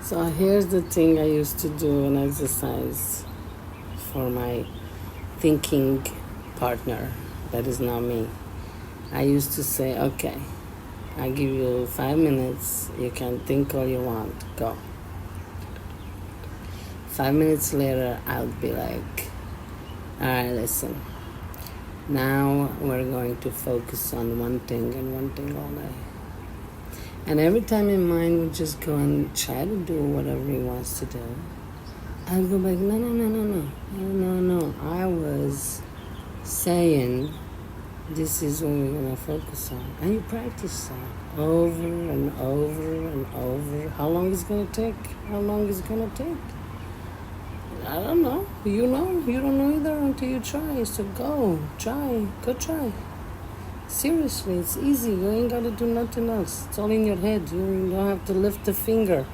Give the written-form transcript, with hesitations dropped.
So here's the thing I used to do an exercise for my thinking partner that is not me. I used to say, okay, I give you 5 minutes, you can think all you want, go. 5 minutes later, I'll be like, all right, listen, now we're going to focus on one thing and one thing all day. And every time my mind would just go and try to do whatever he wants to do, I'd go back, no. I was saying this is what we're going to focus on. And you practice that over and over and over. How long is it going to take? How long is it going to take? I don't know. You know. You don't know either until you try. So go try. Seriously, it's easy. You ain't got to do nothing else. It's all in your head. You don't have to lift a finger.